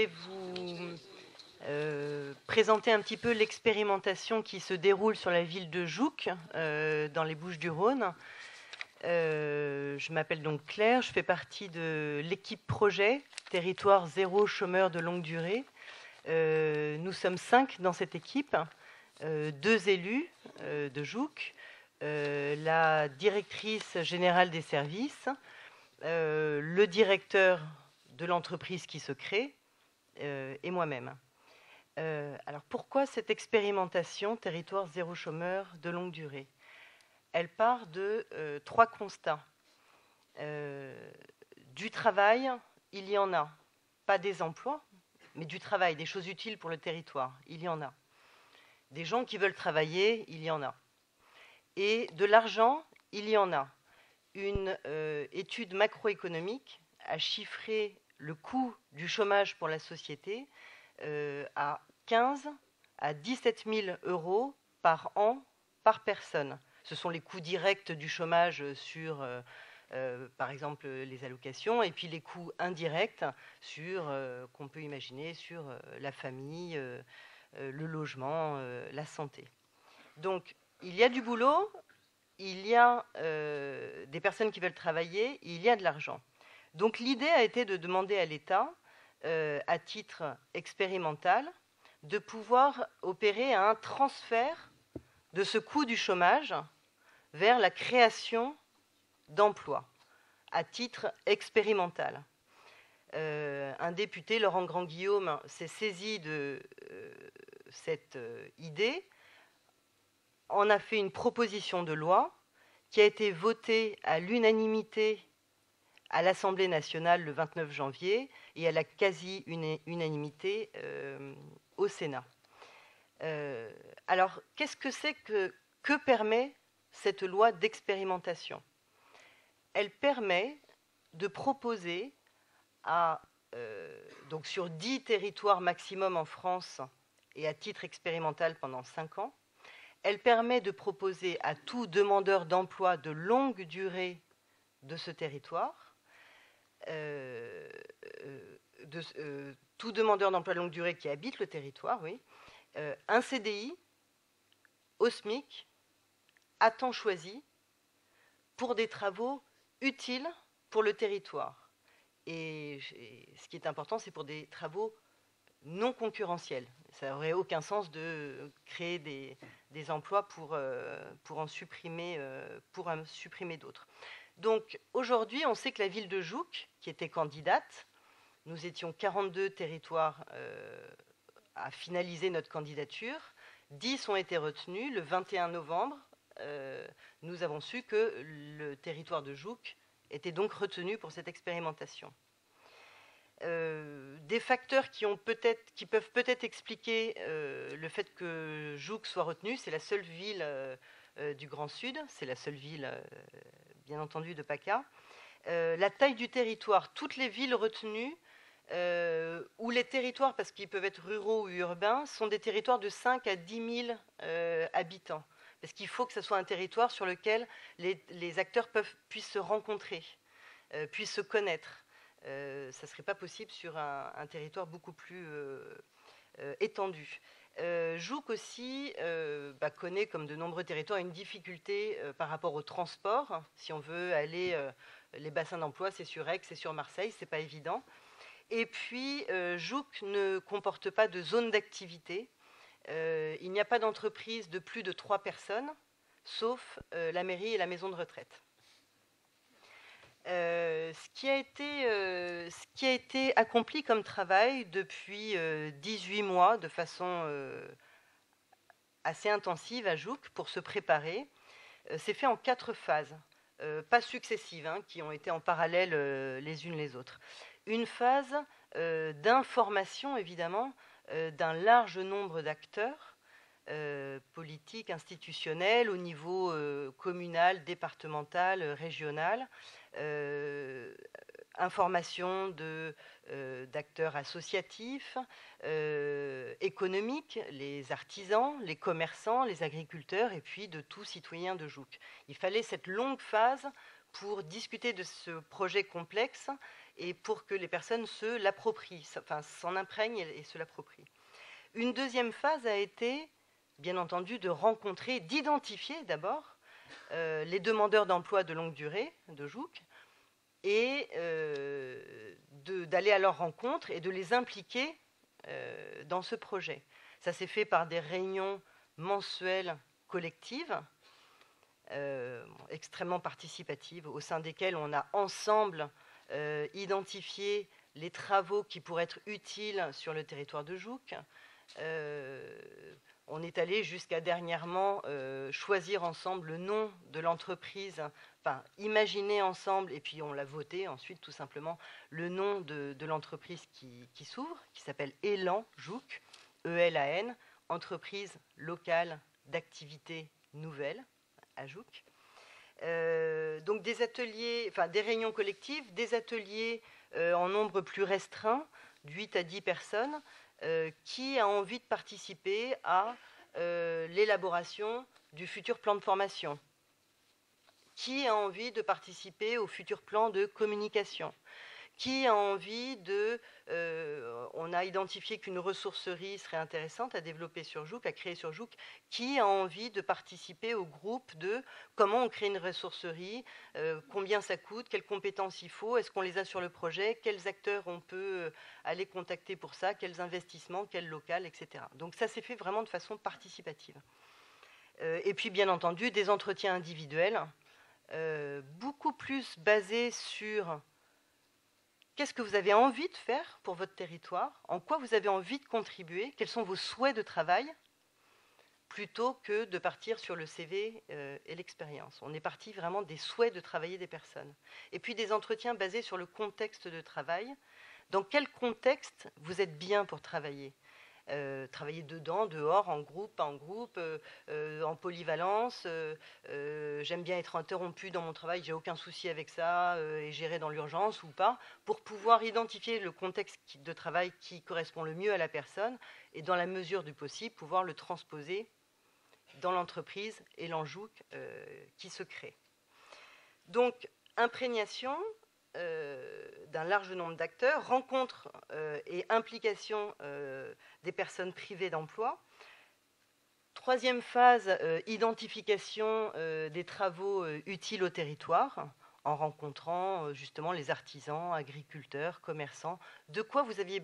vais vous présenter un petit peu l'expérimentation qui se déroule sur la ville de Jouques, dans les Bouches-du-Rhône. Je m'appelle donc Claire, je fais partie de l'équipe projet Territoire zéro chômeur de longue durée. Nous sommes 5 dans cette équipe, 2 élus de Jouques, la directrice générale des services, le directeur de l'entreprise qui se crée et moi-même. Alors pourquoi cette expérimentation Territoire zéro chômeur de longue durée? Elle part de 3 constats. Du travail, il y en a. Pas des emplois, mais du travail, des choses utiles pour le territoire, il y en a. Des gens qui veulent travailler, il y en a. Et de l'argent, il y en a. Une étude macroéconomique a chiffré le coût du chômage pour la société à 15 à 17 000 euros par an par personne. Ce sont les coûts directs du chômage sur, par exemple, les allocations, et puis les coûts indirects sur, qu'on peut imaginer sur la famille, le logement, la santé. Donc, il y a du boulot, il y a des personnes qui veulent travailler, il y a de l'argent. Donc, l'idée a été de demander à l'État, à titre expérimental, de pouvoir opérer un transfert de ce coût du chômage vers la création d'emplois, à titre expérimental. Un député, Laurent Grandguillaume, s'est saisi de cette idée, en a fait une proposition de loi qui a été votée à l'unanimité à l'Assemblée nationale le 29 janvier et à la quasi-unanimité au Sénat. Alors, qu'est-ce que c'est que permet cette loi d'expérimentation? Elle permet de proposer donc sur 10 territoires maximum en France et à titre expérimental pendant 5 ans, elle permet de proposer à tout demandeur d'emploi de longue durée de ce territoire, tout demandeur d'emploi de longue durée qui habite le territoire, oui, un CDI au SMIC, à temps choisi, pour des travaux utiles pour le territoire. Et ce qui est important, c'est pour des travaux non concurrentiels. Ça n'aurait aucun sens de créer des emplois pour en supprimer d'autres. Donc aujourd'hui, on sait que la ville de Jouques, qui était candidate, nous étions 42 territoires à finaliser notre candidature, 10 ont été retenus. Le 21 novembre, nous avons su que le territoire de Jouques était donc retenu pour cette expérimentation. Des facteurs qui peuvent peut-être expliquer le fait que Jouques soit retenu, c'est la seule ville du Grand Sud, c'est la seule ville, bien entendu, de PACA. La taille du territoire, toutes les villes retenues, ou les territoires, parce qu'ils peuvent être ruraux ou urbains, sont des territoires de 5 à 10 000 habitants. Parce qu'il faut que ce soit un territoire sur lequel les acteurs puissent se rencontrer, puissent se connaître. Ça ne serait pas possible sur un territoire beaucoup plus étendu. Jouques aussi connaît, comme de nombreux territoires, une difficulté par rapport au transport. Si on veut aller, les bassins d'emploi, c'est sur Aix, c'est sur Marseille, c'est pas évident. Et puis, Jouques ne comporte pas de zone d'activité. Il n'y a pas d'entreprise de plus de 3 personnes, sauf la mairie et la maison de retraite. Ce qui a été accompli comme travail depuis 18 mois de façon assez intensive à Jouques pour se préparer, c'est fait en 4 phases, pas successives, qui ont été en parallèle les unes les autres. Une phase d'information, évidemment, d'un large nombre d'acteurs politiques, institutionnels, au niveau communal, départemental, régional, information d'acteurs associatifs, économiques, les artisans, les commerçants, les agriculteurs, et puis de tout citoyen de Jouques. Il fallait cette longue phase pour discuter de ce projet complexe et pour que les personnes se l'approprient, enfin, s'en imprègnent et se l'approprient. Une deuxième phase a été, bien entendu, de rencontrer, d'identifier d'abord les demandeurs d'emploi de longue durée de Jouques et d'aller à leur rencontre et de les impliquer dans ce projet. Ça s'est fait par des réunions mensuelles collectives, extrêmement participatives, au sein desquelles on a ensemble identifié les travaux qui pourraient être utiles sur le territoire de Jouques. On est allé jusqu'à dernièrement choisir ensemble le nom de l'entreprise, enfin imaginer ensemble, et puis on l'a voté ensuite tout simplement, le nom de l'entreprise qui s'ouvre, qui s'appelle Élan Jouques, E-L-A-N, entreprise locale d'activité nouvelle à Jouques. Donc des ateliers, enfin des réunions collectives, des ateliers en nombre plus restreint, de 8 à 10 personnes, qui a envie de participer à l'élaboration du futur plan de formation, qui a envie de participer au futur plan de communication, qui a envie de... on a identifié qu'une ressourcerie serait intéressante à développer sur Jouques, à créer sur Jouques, qui a envie de participer au groupe de comment on crée une ressourcerie, combien ça coûte, quelles compétences il faut, est-ce qu'on les a sur le projet, quels acteurs on peut aller contacter pour ça, quels investissements, quel local, etc. Donc ça s'est fait vraiment de façon participative. Et puis bien entendu, des entretiens individuels, beaucoup plus basés sur... Qu'est-ce que vous avez envie de faire pour votre territoire? En quoi vous avez envie de contribuer? Quels sont vos souhaits de travail? Plutôt que de partir sur le CV et l'expérience. On est parti vraiment des souhaits de travailler des personnes. Et puis des entretiens basés sur le contexte de travail. Dans quel contexte vous êtes bien pour travailler? Travailler dedans, dehors, en groupe, pas en groupe, en polyvalence. J'aime bien être interrompu dans mon travail, j'ai aucun souci avec ça, et gérer dans l'urgence ou pas, pour pouvoir identifier le contexte de travail qui correspond le mieux à la personne et dans la mesure du possible, pouvoir le transposer dans l'entreprise et l'Anjouque qui se crée. Donc, imprégnation d'un large nombre d'acteurs, rencontre et implication des personnes privées d'emploi. Troisième phase, identification des travaux utiles au territoire, en rencontrant justement les artisans, agriculteurs, commerçants. De quoi vous avez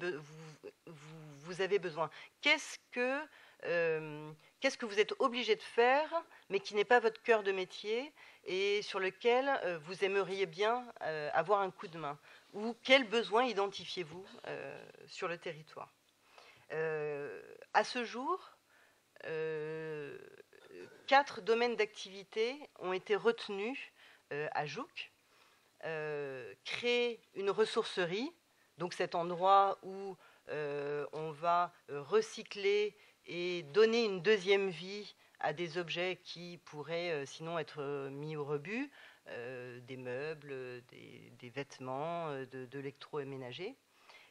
besoin? Qu'est-ce que vous êtes obligé de faire, mais qui n'est pas votre cœur de métier et sur lequel vous aimeriez bien avoir un coup de main? Ou quels besoins identifiez-vous sur le territoire? À ce jour, 4 domaines d'activité ont été retenus à Jouques. Créer une ressourcerie, donc cet endroit où on va recycler et donner une deuxième vie à des objets qui pourraient sinon être mis au rebut, des meubles, des vêtements, de l'électroménager.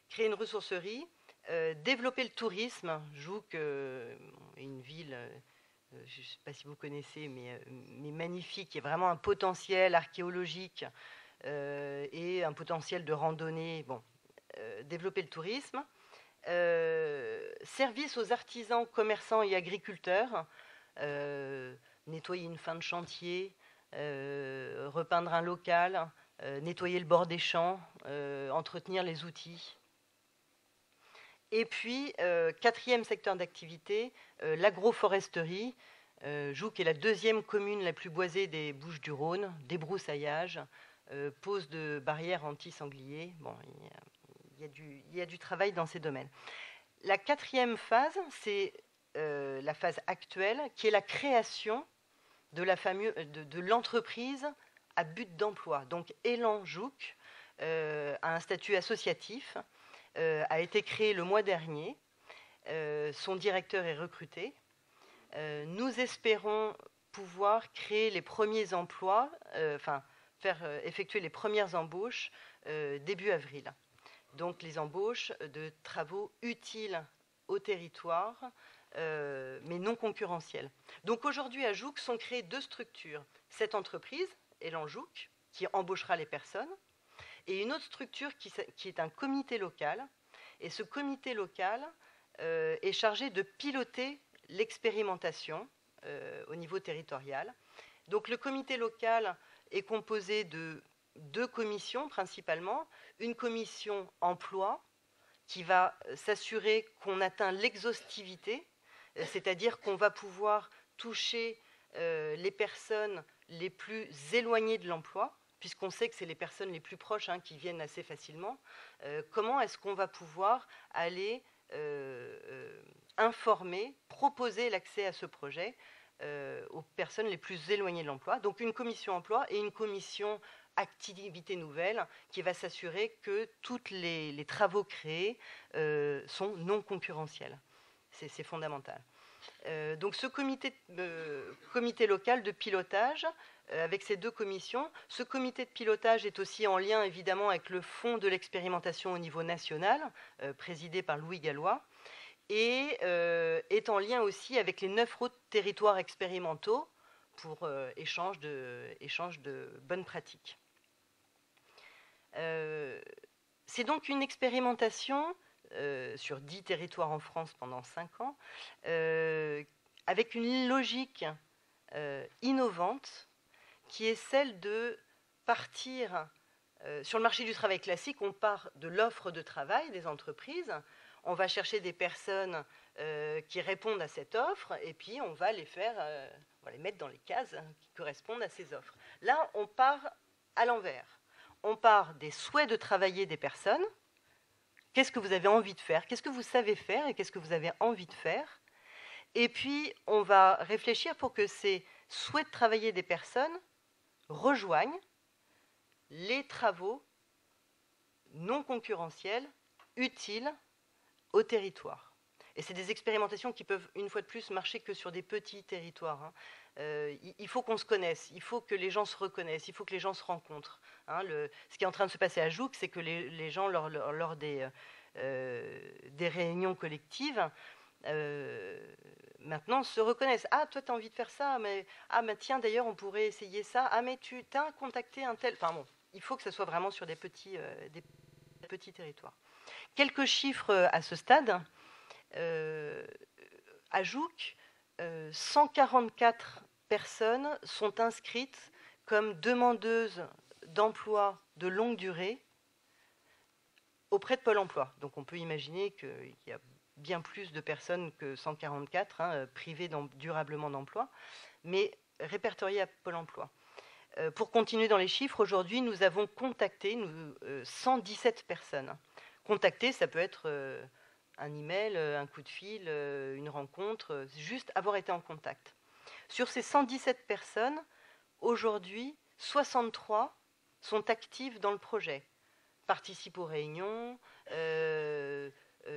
Créer une ressourcerie, développer le tourisme. Jouques est une ville, je ne sais pas si vous connaissez, mais magnifique, il y a vraiment un potentiel archéologique et un potentiel de randonnée. Bon, développer le tourisme. Service aux artisans, commerçants et agriculteurs, nettoyer une fin de chantier, repeindre un local, nettoyer le bord des champs, entretenir les outils. Et puis, quatrième secteur d'activité, l'agroforesterie. Jouques est la deuxième commune la plus boisée des Bouches-du-Rhône, débroussaillage, pose de barrières anti-sangliers. Bon, il y a du travail dans ces domaines. La quatrième phase, c'est la phase actuelle, qui est la création de l'entreprise à but d'emploi. Donc, Élan Jouques a un statut associatif, a été créé le mois dernier. Son directeur est recruté. Nous espérons pouvoir créer les premiers emplois, faire effectuer les premières embauches début avril. Donc les embauches de travaux utiles au territoire, mais non concurrentiels. Donc aujourd'hui à Jouques sont créées 2 structures. Cette entreprise, Élan Jouques, qui embauchera les personnes, et une autre structure qui est un comité local. Et ce comité local est chargé de piloter l'expérimentation au niveau territorial. Donc le comité local est composé de 2 commissions principalement. Une commission emploi qui va s'assurer qu'on atteint l'exhaustivité, c'est-à-dire qu'on va pouvoir toucher les personnes les plus éloignées de l'emploi, puisqu'on sait que c'est les personnes les plus proches qui viennent assez facilement. Comment est-ce qu'on va pouvoir aller informer, proposer l'accès à ce projet aux personnes les plus éloignées de l'emploi. Donc une commission emploi et une commission activité nouvelle qui va s'assurer que tous les travaux créés sont non concurrentiels. C'est fondamental. Donc ce comité local de pilotage, avec ces 2 commissions, ce comité de pilotage est aussi en lien évidemment avec le fonds de l'expérimentation au niveau national, présidé par Louis Gallois, et est en lien aussi avec les 9 autres territoires expérimentaux pour échange de bonnes pratiques. C'est donc une expérimentation sur 10 territoires en France pendant 5 ans, avec une logique innovante qui est celle de partir sur le marché du travail classique. On part de l'offre de travail des entreprises, on va chercher des personnes qui répondent à cette offre, et puis on va les mettre dans les cases qui correspondent à ces offres. Là, on part à l'envers. On part des souhaits de travailler des personnes. Qu'est-ce que vous avez envie de faire? Qu'est-ce que vous savez faire et qu'est-ce que vous avez envie de faire? Et puis, on va réfléchir pour que ces souhaits de travailler des personnes rejoignent les travaux non concurrentiels utiles au territoire. Et c'est des expérimentations qui peuvent, une fois de plus, marcher que sur des petits territoires. Il faut qu'on se connaisse, il faut que les gens se reconnaissent, il faut que les gens se rencontrent. Ce qui est en train de se passer à Jouques, c'est que les gens, lors des réunions collectives, maintenant se reconnaissent. Ah, toi, tu as envie de faire ça, mais tiens, d'ailleurs, on pourrait essayer ça. Ah, mais tu as contacté un tel... Enfin bon, il faut que ce soit vraiment sur des petits territoires. Quelques chiffres à ce stade. À Jouques, 144 personnes sont inscrites comme demandeuses d'emploi de longue durée auprès de Pôle emploi. Donc on peut imaginer qu'il y a bien plus de personnes que 144 privées durablement d'emploi, mais répertoriées à Pôle emploi. Pour continuer dans les chiffres, aujourd'hui, nous avons contacté 117 personnes. Contacter, ça peut être un email, un coup de fil, une rencontre, juste avoir été en contact. Sur ces 117 personnes, aujourd'hui, 63 sont actives dans le projet, participent aux réunions.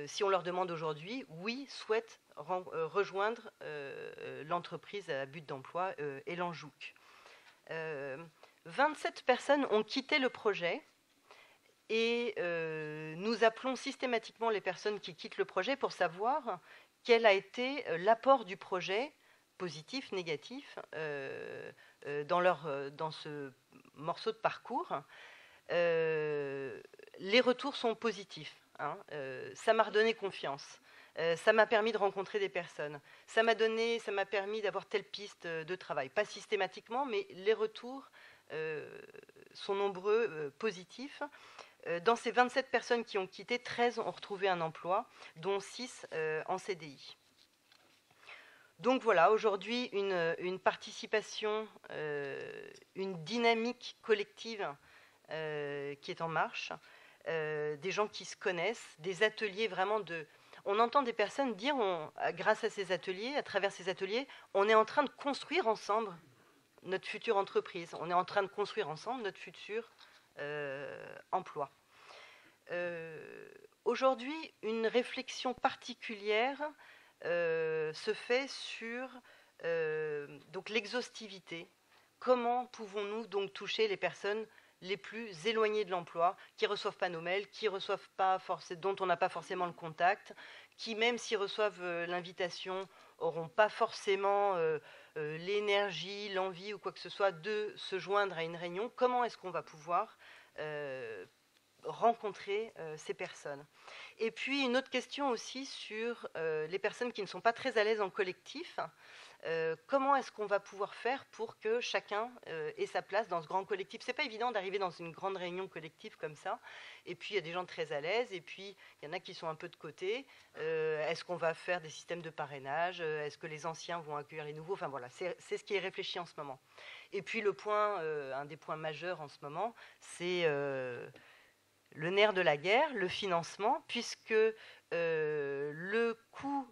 Si on leur demande aujourd'hui, oui, souhaitent rejoindre l'entreprise à but d'emploi Élan Jouques. 27 personnes ont quitté le projet. Et nous appelons systématiquement les personnes qui quittent le projet pour savoir quel a été l'apport du projet, positif, négatif, dans ce morceau de parcours. Les retours sont positifs. Ça m'a redonné confiance. Ça m'a permis de rencontrer des personnes. Ça m'a permis d'avoir telle piste de travail. Pas systématiquement, mais les retours sont nombreux, positifs. Dans ces 27 personnes qui ont quitté, 13 ont retrouvé un emploi, dont 6 en CDI. Donc voilà, aujourd'hui, une participation, une dynamique collective qui est en marche, des gens qui se connaissent, des ateliers vraiment de... On entend des personnes dire, grâce à ces ateliers, à travers ces ateliers, on est en train de construire ensemble notre future entreprise, on est en train de construire ensemble notre futur emploi. Aujourd'hui, une réflexion particulière se fait sur donc l'exhaustivité. Comment pouvons-nous donc toucher les personnes les plus éloignés de l'emploi, qui ne reçoivent pas nos mails, dont on n'a pas forcément le contact, qui, même s'ils reçoivent l'invitation, n'auront pas forcément l'énergie, l'envie ou quoi que ce soit de se joindre à une réunion. Comment est-ce qu'on va pouvoir rencontrer ces personnes? Et puis une autre question aussi sur les personnes qui ne sont pas très à l'aise en collectif. Comment est-ce qu'on va pouvoir faire pour que chacun ait sa place dans ce grand collectif? C'est pas évident d'arriver dans une grande réunion collective comme ça. Et puis il y a des gens très à l'aise, et puis il y en a qui sont un peu de côté. Est-ce qu'on va faire des systèmes de parrainage? Est-ce que les anciens vont accueillir les nouveaux? Enfin voilà, c'est ce qui est réfléchi en ce moment. Et puis le point, un des points majeurs en ce moment, c'est le nerf de la guerre, le financement, puisque le coût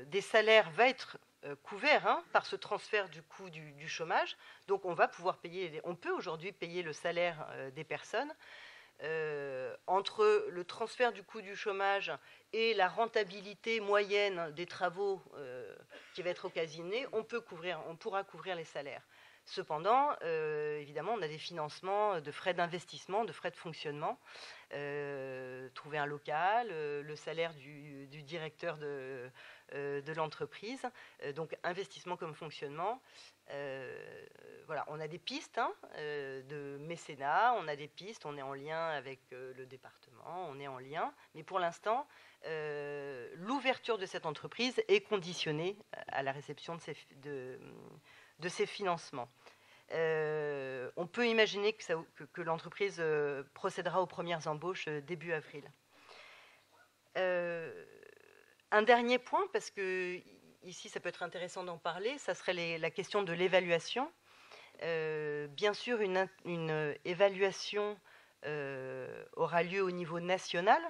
des salaires va être couvert par ce transfert du coût du chômage. Donc on va pouvoir payer, on peut aujourd'hui payer le salaire des personnes. Entre le transfert du coût du chômage et la rentabilité moyenne des travaux qui va être occasionnée, on pourra couvrir les salaires. Cependant, évidemment, on a des financements de frais d'investissement, de frais de fonctionnement. Trouver un local, le salaire du directeur de l'entreprise, donc investissement comme fonctionnement. Voilà, on a des pistes de mécénat, on a des pistes, on est en lien avec le département, on est en lien, mais pour l'instant, l'ouverture de cette entreprise est conditionnée à la réception de ces financements. On peut imaginer que l'entreprise procédera aux premières embauches début avril. Un dernier point, parce que ici ça peut être intéressant d'en parler, ça serait la question de l'évaluation. Bien sûr, une évaluation aura lieu au niveau national,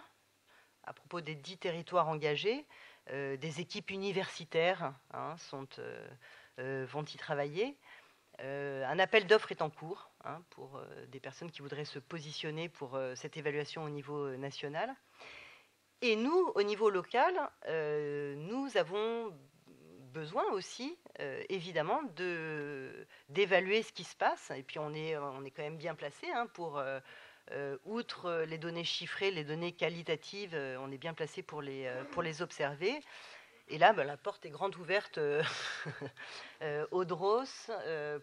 à propos des 10 territoires engagés. Des équipes universitaires vont y travailler. Un appel d'offres est en cours pour des personnes qui voudraient se positionner pour cette évaluation au niveau national. Et nous, au niveau local, nous avons besoin aussi, évidemment, d'évaluer ce qui se passe. Et puis on est quand même bien placé pour, outre les données chiffrées, les données qualitatives, on est bien placé pour les observer. Et là, la porte est grande ouverte au DROS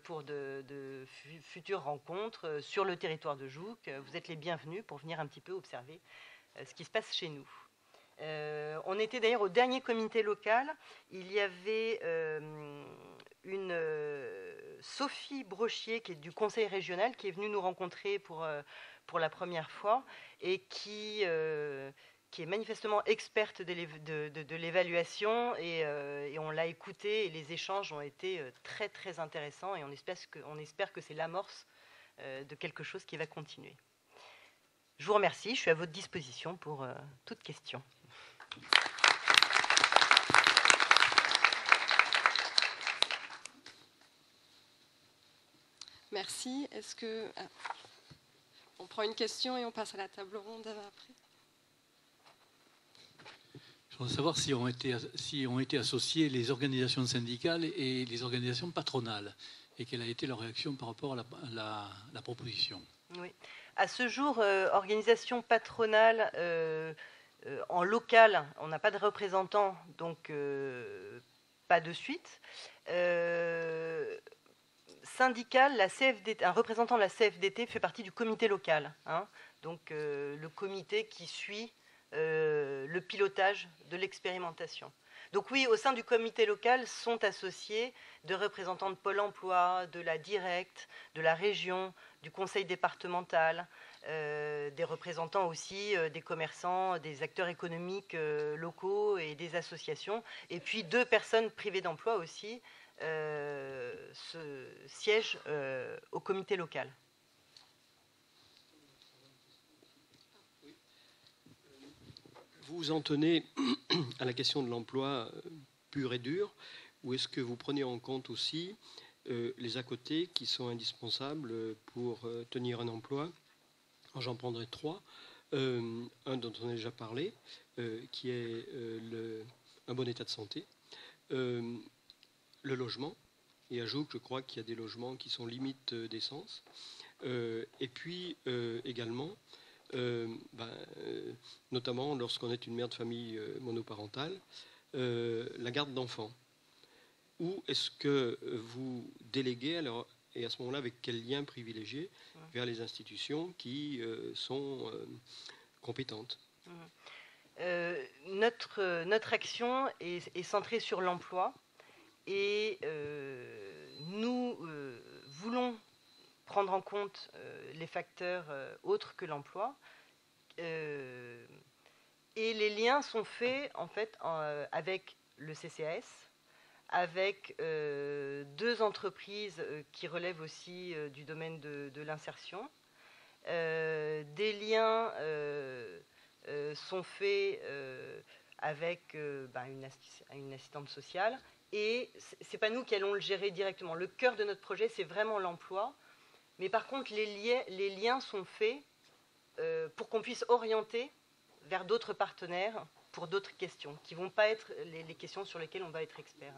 pour de futures rencontres sur le territoire de Jouques. Vous êtes les bienvenus pour venir un petit peu observer ce qui se passe chez nous. On était d'ailleurs au dernier comité local. Il y avait une Sophie Brochier, qui est du conseil régional, qui est venue nous rencontrer pour la première fois et qui est manifestement experte de l'évaluation, et on l'a écoutée, et les échanges ont été très très intéressants, et on espère que c'est l'amorce de quelque chose qui va continuer. Je vous remercie, je suis à votre disposition pour toute question. Merci. Est-ce que on prend une question et on passe à la table ronde après? Je voudrais savoir si ont été associées les organisations syndicales et les organisations patronales, et quelle a été leur réaction par rapport à la proposition. Oui. À ce jour, organisation patronale en local, on n'a pas de représentant, donc pas de suite. Syndical, la CFDT, un représentant de la CFDT fait partie du comité local, donc le comité qui suit le pilotage de l'expérimentation. Donc oui, au sein du comité local sont associés de représentants de Pôle emploi, de la Directe, de la région, du conseil départemental, des représentants aussi des commerçants, des acteurs économiques locaux et des associations, et puis 2 personnes privées d'emploi aussi siègent au comité local. Vous en tenez à la question de l'emploi pur et dur, ou est-ce que vous prenez en compte aussi les à côté qui sont indispensables pour tenir un emploi? J'en prendrai 3. Un dont on a déjà parlé, qui est un bon état de santé, le logement, et à Jouques, je crois qu'il y a des logements qui sont limite d'essence, Et puis également, notamment lorsqu'on est une mère de famille monoparentale, la garde d'enfants. Où est-ce que vous déléguez alors, et à ce moment-là, avec quel lien privilégié vers les institutions qui sont compétentes? Notre action est centrée sur l'emploi et nous voulons prendre en compte les facteurs autres que l'emploi. Et les liens sont faits en fait avec le CCAS, avec 2 entreprises qui relèvent aussi du domaine de l'insertion. Des liens sont faits avec une assistante sociale. Et ce n'est pas nous qui allons le gérer directement. Le cœur de notre projet, c'est vraiment l'emploi. Mais par contre, les liens sont faits pour qu'on puisse orienter vers d'autres partenaires pour d'autres questions, qui ne vont pas être les questions sur lesquelles on va être expert.